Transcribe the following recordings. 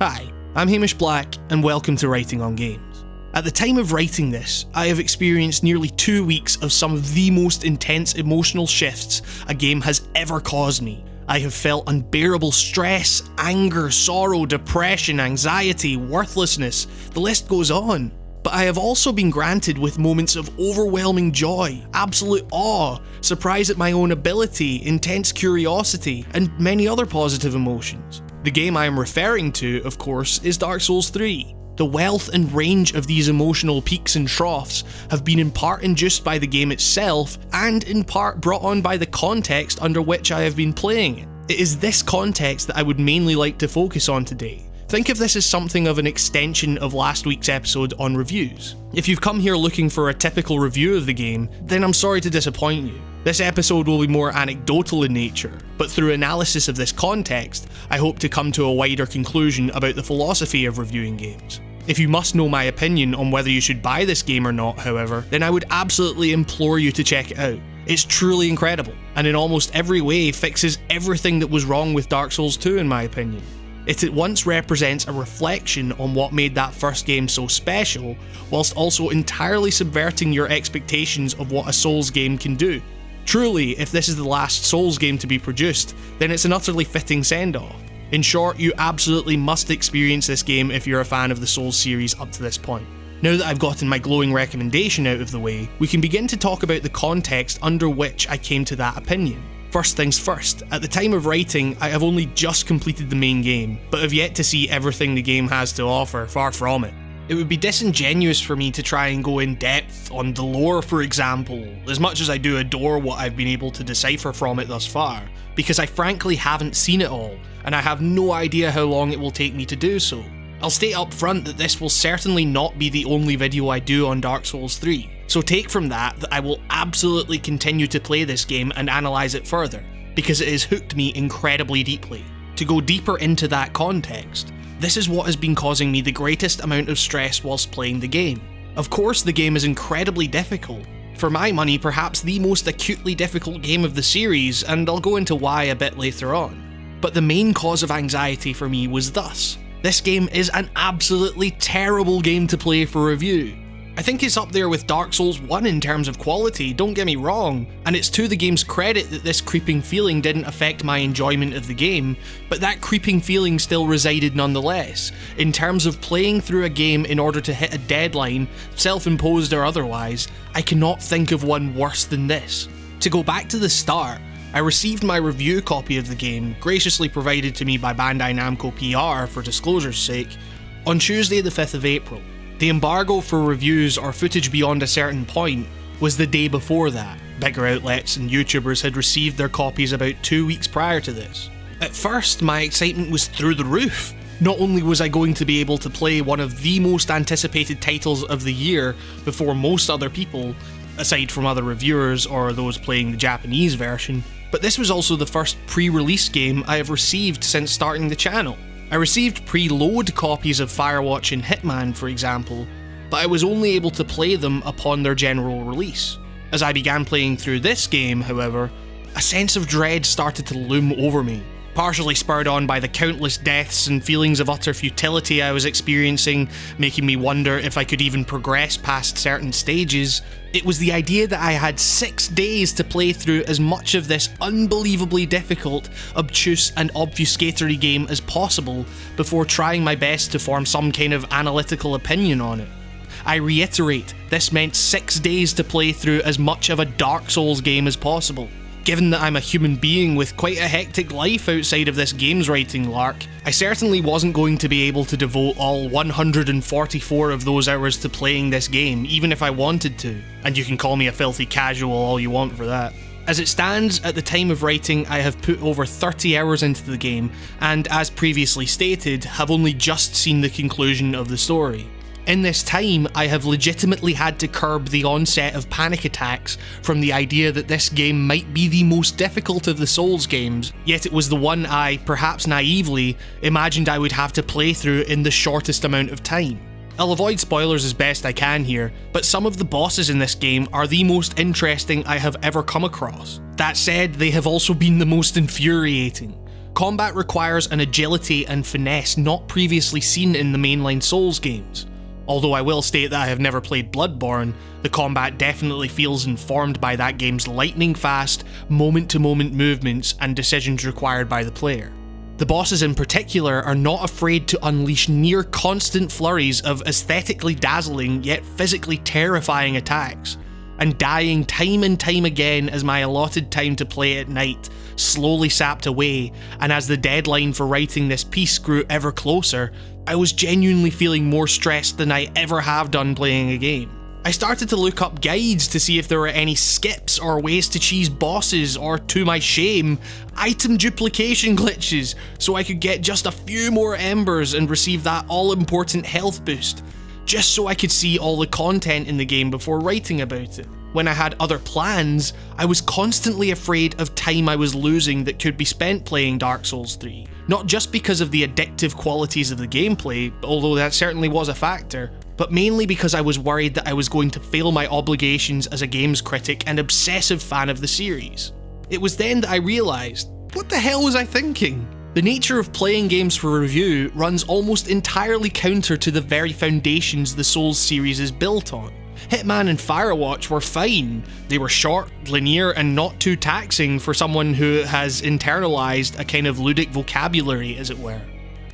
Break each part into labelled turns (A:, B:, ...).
A: Hi, I'm Hamish Black, and welcome to Writing on Games. At the time of writing this, I have experienced nearly 2 weeks of some of the most intense emotional shifts a game has ever caused me. I have felt unbearable stress, anger, sorrow, depression, anxiety, worthlessness, the list goes on. But I have also been granted with moments of overwhelming joy, absolute awe, surprise at my own ability, intense curiosity, and many other positive emotions. The game I am referring to, of course, is Dark Souls 3. The wealth and range of these emotional peaks and troughs have been in part induced by the game itself, and in part brought on by the context under which I have been playing it. It is this context that I would mainly like to focus on today. Think of this as something of an extension of last week's episode on reviews. If you've come here looking for a typical review of the game, then I'm sorry to disappoint you. This episode will be more anecdotal in nature, but through analysis of this context, I hope to come to a wider conclusion about the philosophy of reviewing games. If you must know my opinion on whether you should buy this game or not, however, then I would absolutely implore you to check it out. It's truly incredible, and in almost every way fixes everything that was wrong with Dark Souls 2 in my opinion. It at once represents a reflection on what made that first game so special, whilst also entirely subverting your expectations of what a Souls game can do. Truly, if this is the last Souls game to be produced, then it's an utterly fitting send-off. In short, you absolutely must experience this game if you're a fan of the Souls series up to this point. Now that I've gotten my glowing recommendation out of the way, we can begin to talk about the context under which I came to that opinion. First things first, at the time of writing, I have only just completed the main game, but have yet to see everything the game has to offer, far from it. It would be disingenuous for me to try and go in depth on the lore, for example, as much as I do adore what I've been able to decipher from it thus far, because I frankly haven't seen it all, and I have no idea how long it will take me to do so. I'll state up front that this will certainly not be the only video I do on Dark Souls 3, so take from that I will absolutely continue to play this game and analyse it further, because it has hooked me incredibly deeply. To go deeper into that context, this is what has been causing me the greatest amount of stress whilst playing the game. Of course, the game is incredibly difficult. For my money, perhaps the most acutely difficult game of the series, and I'll go into why a bit later on. But the main cause of anxiety for me was thus: this game is an absolutely terrible game to play for review. I think it's up there with Dark Souls 1 in terms of quality, don't get me wrong, and it's to the game's credit that this creeping feeling didn't affect my enjoyment of the game, but that creeping feeling still resided nonetheless. In terms of playing through a game in order to hit a deadline, self-imposed or otherwise, I cannot think of one worse than this. To go back to the start, I received my review copy of the game, graciously provided to me by Bandai Namco PR for disclosure's sake, on Tuesday the 5th of April. The embargo for reviews or footage beyond a certain point was the day before that. Bigger outlets and YouTubers had received their copies about 2 weeks prior to this. At first, my excitement was through the roof. Not only was I going to be able to play one of the most anticipated titles of the year before most other people, aside from other reviewers or those playing the Japanese version, but this was also the first pre-release game I have received since starting the channel. I received pre-load copies of Firewatch and Hitman, for example, but I was only able to play them upon their general release. As I began playing through this game, however, a sense of dread started to loom over me. Partially spurred on by the countless deaths and feelings of utter futility I was experiencing, making me wonder if I could even progress past certain stages, it was the idea that I had 6 days to play through as much of this unbelievably difficult, obtuse and obfuscatory game as possible before trying my best to form some kind of analytical opinion on it. I reiterate, this meant 6 days to play through as much of a Dark Souls game as possible. Given that I'm a human being with quite a hectic life outside of this games writing lark, I certainly wasn't going to be able to devote all 144 of those hours to playing this game, even if I wanted to, and you can call me a filthy casual all you want for that. As it stands, at the time of writing, I have put over 30 hours into the game, and as previously stated, have only just seen the conclusion of the story. In this time, I have legitimately had to curb the onset of panic attacks from the idea that this game might be the most difficult of the Souls games, yet it was the one I, perhaps naively, imagined I would have to play through in the shortest amount of time. I'll avoid spoilers as best I can here, but some of the bosses in this game are the most interesting I have ever come across. That said, they have also been the most infuriating. Combat requires an agility and finesse not previously seen in the mainline Souls games. Although I will state that I have never played Bloodborne, the combat definitely feels informed by that game's lightning fast, moment-to-moment movements and decisions required by the player. The bosses in particular are not afraid to unleash near constant flurries of aesthetically dazzling yet physically terrifying attacks, and dying time and time again as my allotted time to play at night slowly sapped away, and as the deadline for writing this piece grew ever closer, I was genuinely feeling more stressed than I ever have done playing a game. I started to look up guides to see if there were any skips or ways to cheese bosses, or to my shame, item duplication glitches, so I could get just a few more embers and receive that all-important health boost, just so I could see all the content in the game before writing about it. When I had other plans, I was constantly afraid of time I was losing that could be spent playing Dark Souls 3. Not just because of the addictive qualities of the gameplay, although that certainly was a factor, but mainly because I was worried that I was going to fail my obligations as a games critic and obsessive fan of the series. It was then that I realised, what the hell was I thinking? The nature of playing games for review runs almost entirely counter to the very foundations the Souls series is built on. Hitman and Firewatch were fine. They were short, linear, and not too taxing for someone who has internalised a kind of ludic vocabulary, as it were.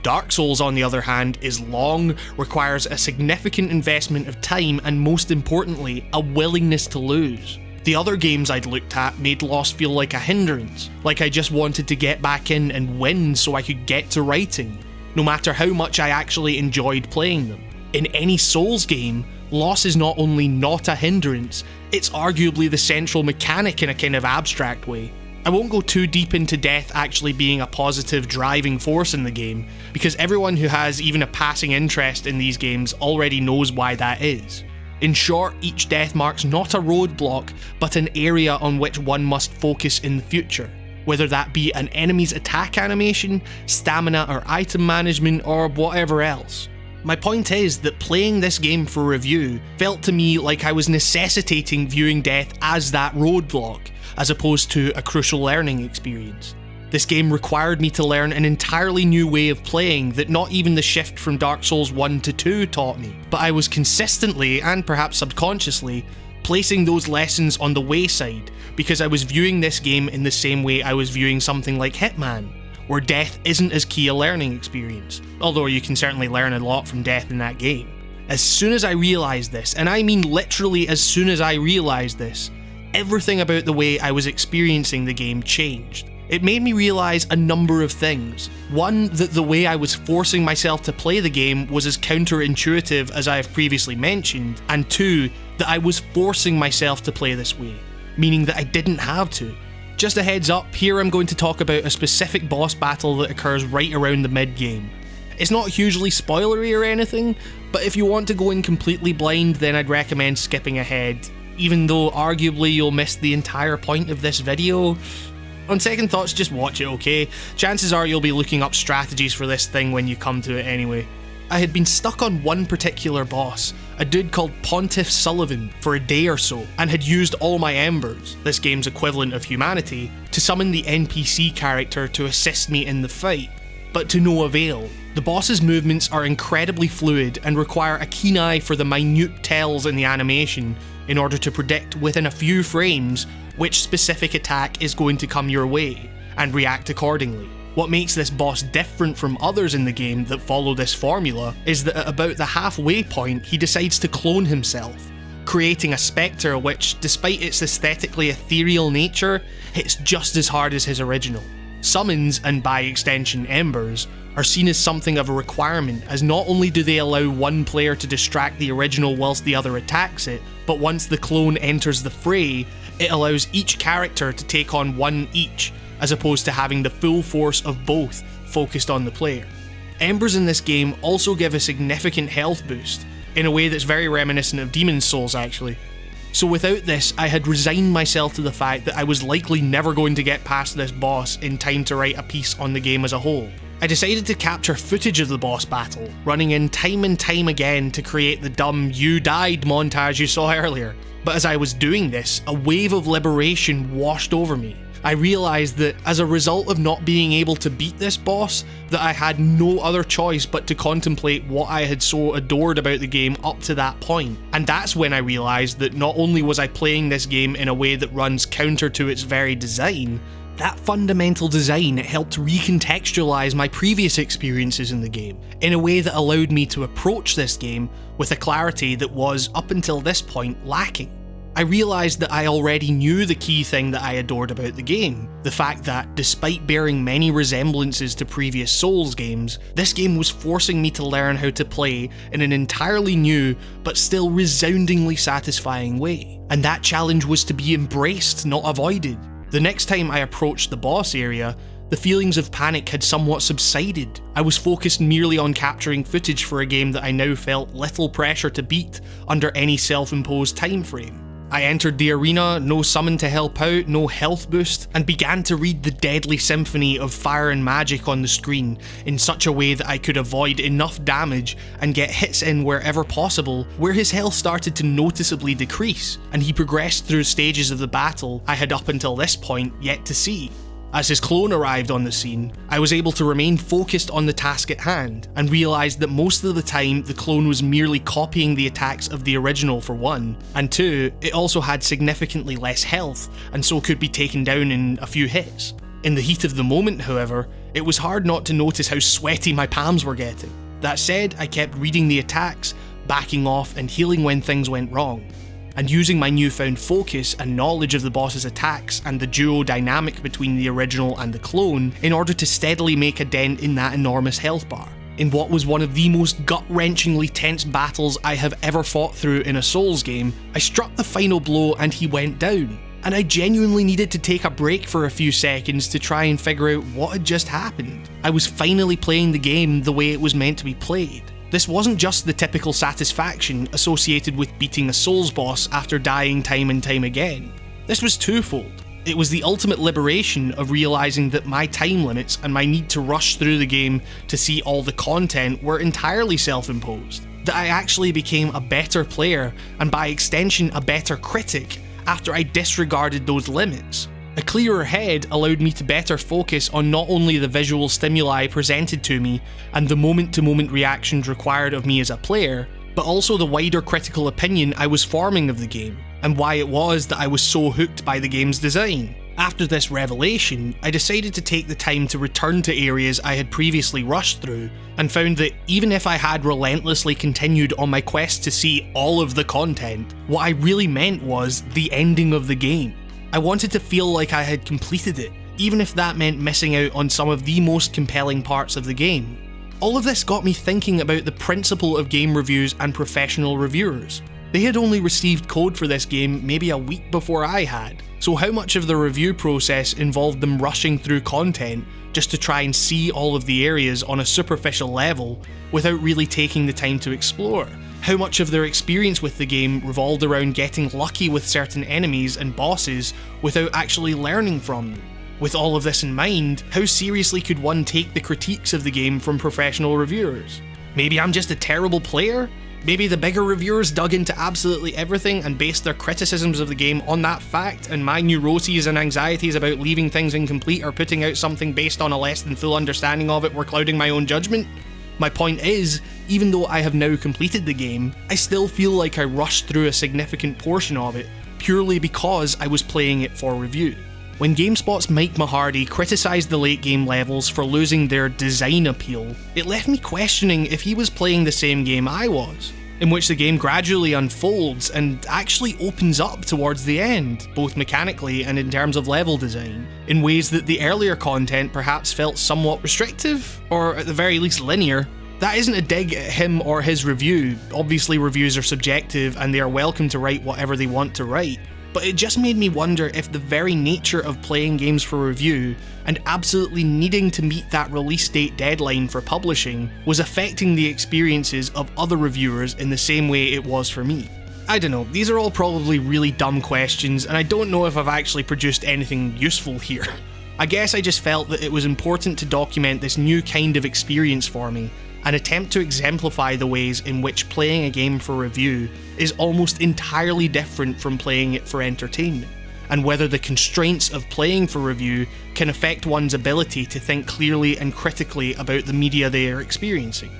A: Dark Souls, on the other hand, is long, requires a significant investment of time, and most importantly, a willingness to lose. The other games I'd looked at made loss feel like a hindrance, like I just wanted to get back in and win so I could get to writing, no matter how much I actually enjoyed playing them. In any Souls game, loss is not only not a hindrance, it's arguably the central mechanic in a kind of abstract way. I won't go too deep into death actually being a positive driving force in the game, because everyone who has even a passing interest in these games already knows why that is. In short, each death marks not a roadblock, but an area on which one must focus in the future, whether that be an enemy's attack animation, stamina or item management, or whatever else. My point is that playing this game for review felt to me like I was necessitating viewing death as that roadblock, as opposed to a crucial learning experience. This game required me to learn an entirely new way of playing that not even the shift from Dark Souls 1 to 2 taught me, but I was consistently, and perhaps subconsciously, placing those lessons on the wayside because I was viewing this game in the same way I was viewing something like Hitman, where death isn't as key a learning experience, although you can certainly learn a lot from death in that game. As soon as I realised this, and I mean literally as soon as I realised this, everything about the way I was experiencing the game changed. It made me realise a number of things. One, that the way I was forcing myself to play the game was as counterintuitive as I have previously mentioned, and two, that I was forcing myself to play this way, meaning that I didn't have to. Just a heads up, here I'm going to talk about a specific boss battle that occurs right around the mid-game. It's not hugely spoilery or anything, but if you want to go in completely blind, then I'd recommend skipping ahead, even though arguably you'll miss the entire point of this video. On second thoughts, just watch it, okay? Chances are you'll be looking up strategies for this thing when you come to it anyway. I had been stuck on one particular boss, a dude called Pontiff Sullivan, for a day or so, and had used all my embers, this game's equivalent of humanity, to summon the NPC character to assist me in the fight, but to no avail. The boss's movements are incredibly fluid and require a keen eye for the minute tells in the animation in order to predict within a few frames which specific attack is going to come your way, and react accordingly. What makes this boss different from others in the game that follow this formula is that at about the halfway point he decides to clone himself, creating a spectre which, despite its aesthetically ethereal nature, hits just as hard as his original. Summons, and by extension embers, are seen as something of a requirement, as not only do they allow one player to distract the original whilst the other attacks it, but once the clone enters the fray, it allows each character to take on one each, as opposed to having the full force of both focused on the player. Embers in this game also give a significant health boost, in a way that's very reminiscent of Demon's Souls actually. So without this, I had resigned myself to the fact that I was likely never going to get past this boss in time to write a piece on the game as a whole. I decided to capture footage of the boss battle, running in time and time again to create the dumb "you died" montage you saw earlier. But as I was doing this, a wave of liberation washed over me. I realised that as a result of not being able to beat this boss, that I had no other choice but to contemplate what I had so adored about the game up to that point. And that's when I realised that not only was I playing this game in a way that runs counter to its very design, that fundamental design helped recontextualize my previous experiences in the game in a way that allowed me to approach this game with a clarity that was, up until this point, lacking. I realised that I already knew the key thing that I adored about the game, the fact that, despite bearing many resemblances to previous Souls games, this game was forcing me to learn how to play in an entirely new, but still resoundingly satisfying way. And that challenge was to be embraced, not avoided. The next time I approached the boss area, the feelings of panic had somewhat subsided. I was focused merely on capturing footage for a game that I now felt little pressure to beat under any self-imposed time frame. I entered the arena, no summon to help out, no health boost, and began to read the deadly symphony of fire and magic on the screen in such a way that I could avoid enough damage and get hits in wherever possible, where his health started to noticeably decrease, and he progressed through stages of the battle I had up until this point yet to see. As his clone arrived on the scene, I was able to remain focused on the task at hand, and realised that most of the time the clone was merely copying the attacks of the original for one, and two, it also had significantly less health, and so could be taken down in a few hits. In the heat of the moment, however, it was hard not to notice how sweaty my palms were getting. That said, I kept reading the attacks, backing off and healing when things went wrong, and using my newfound focus and knowledge of the boss's attacks and the duo dynamic between the original and the clone in order to steadily make a dent in that enormous health bar. In what was one of the most gut-wrenchingly tense battles I have ever fought through in a Souls game, I struck the final blow and he went down, and I genuinely needed to take a break for a few seconds to try and figure out what had just happened. I was finally playing the game the way it was meant to be played. This wasn't just the typical satisfaction associated with beating a Souls boss after dying time and time again. This was twofold. It was the ultimate liberation of realising that my time limits and my need to rush through the game to see all the content were entirely self-imposed. That I actually became a better player, and by extension a better critic, after I disregarded those limits. A clearer head allowed me to better focus on not only the visual stimuli presented to me and the moment-to-moment reactions required of me as a player, but also the wider critical opinion I was forming of the game, and why it was that I was so hooked by the game's design. After this revelation, I decided to take the time to return to areas I had previously rushed through, and found that even if I had relentlessly continued on my quest to see all of the content, what I really meant was the ending of the game. I wanted to feel like I had completed it, even if that meant missing out on some of the most compelling parts of the game. All of this got me thinking about the principle of game reviews and professional reviewers. They had only received code for this game maybe a week before I had, so how much of the review process involved them rushing through content just to try and see all of the areas on a superficial level without really taking the time to explore? How much of their experience with the game revolved around getting lucky with certain enemies and bosses without actually learning from them? With all of this in mind, how seriously could one take the critiques of the game from professional reviewers? Maybe I'm just a terrible player? Maybe the bigger reviewers dug into absolutely everything and based their criticisms of the game on that fact, and my neuroses and anxieties about leaving things incomplete or putting out something based on a less than full understanding of it were clouding my own judgment? My point is, even though I have now completed the game, I still feel like I rushed through a significant portion of it purely because I was playing it for review. When GameSpot's Mike Mahardy criticised the late game levels for losing their design appeal, it left me questioning if he was playing the same game I was, in which the game gradually unfolds and actually opens up towards the end, both mechanically and in terms of level design, in ways that the earlier content perhaps felt somewhat restrictive, or at the very least linear. That isn't a dig at him or his review. Obviously reviews are subjective and they are welcome to write whatever they want to write. But it just made me wonder if the very nature of playing games for review, and absolutely needing to meet that release date deadline for publishing, was affecting the experiences of other reviewers in the same way it was for me. I don't know, these are all probably really dumb questions, and I don't know if I've actually produced anything useful here. I guess I just felt that it was important to document this new kind of experience for me, and attempt to exemplify the ways in which playing a game for review is almost entirely different from playing it for entertainment. and whether the constraints of playing for review can affect one's ability to think clearly and critically about the media they are experiencing.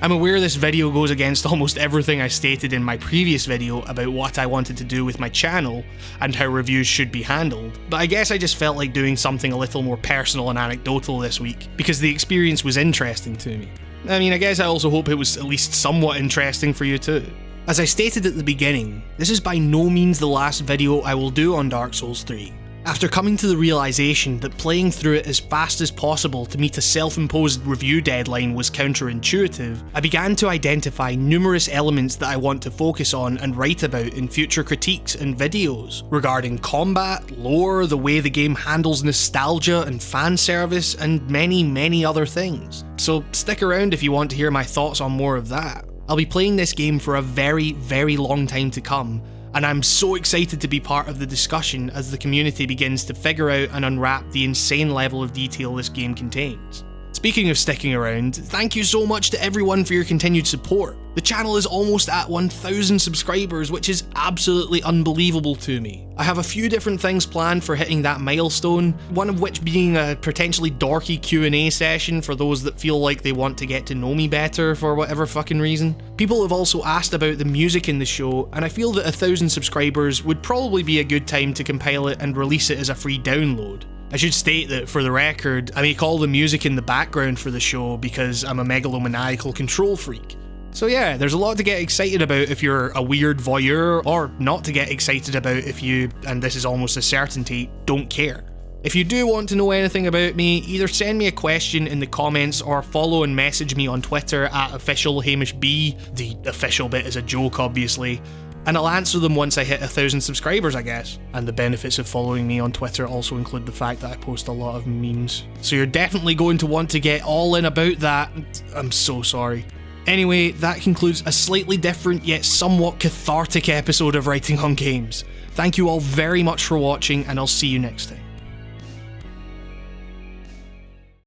A: I'm aware this video goes against almost everything I stated in my previous video about what I wanted to do with my channel and how reviews should be handled, but I guess I just felt like doing something a little more personal and anecdotal this week, because the experience was interesting to me. I mean, I guess I also hope it was at least somewhat interesting for you too. As I stated at the beginning, this is by no means the last video I will do on Dark Souls 3. After coming to the realisation that playing through it as fast as possible to meet a self-imposed review deadline was counterintuitive, I began to identify numerous elements that I want to focus on and write about in future critiques and videos, regarding combat, lore, the way the game handles nostalgia and fan service, and many other things. So stick around if you want to hear my thoughts on more of that. I'll be playing this game for a very long time to come, and I'm so excited to be part of the discussion as the community begins to figure out and unwrap the insane level of detail this game contains. Speaking of sticking around, thank you so much to everyone for your continued support. The channel is almost at 1,000 subscribers, which is absolutely unbelievable to me. I have a few different things planned for hitting that milestone, one of which being a potentially dorky Q&A session for those that feel like they want to get to know me better for whatever fucking reason. People have also asked about the music in the show, and I feel that 1,000 subscribers would probably be a good time to compile it and release it as a free download. I should state that, for the record, I make all the music in the background for the show because I'm a megalomaniacal control freak. So yeah, there's a lot to get excited about if you're a weird voyeur, or not to get excited about if you, and this is almost a certainty, don't care. If you do want to know anything about me, either send me a question in the comments or follow and message me on Twitter at officialhamishb, the official bit is a joke obviously, and I'll answer them once I hit 1,000 subscribers, I guess. And the benefits of following me on Twitter also include the fact that I post a lot of memes. So you're definitely going to want to get all in about that. I'm so sorry. Anyway, that concludes a slightly different yet somewhat cathartic episode of Writing on Games. Thank you all very much for watching, and I'll see you next time.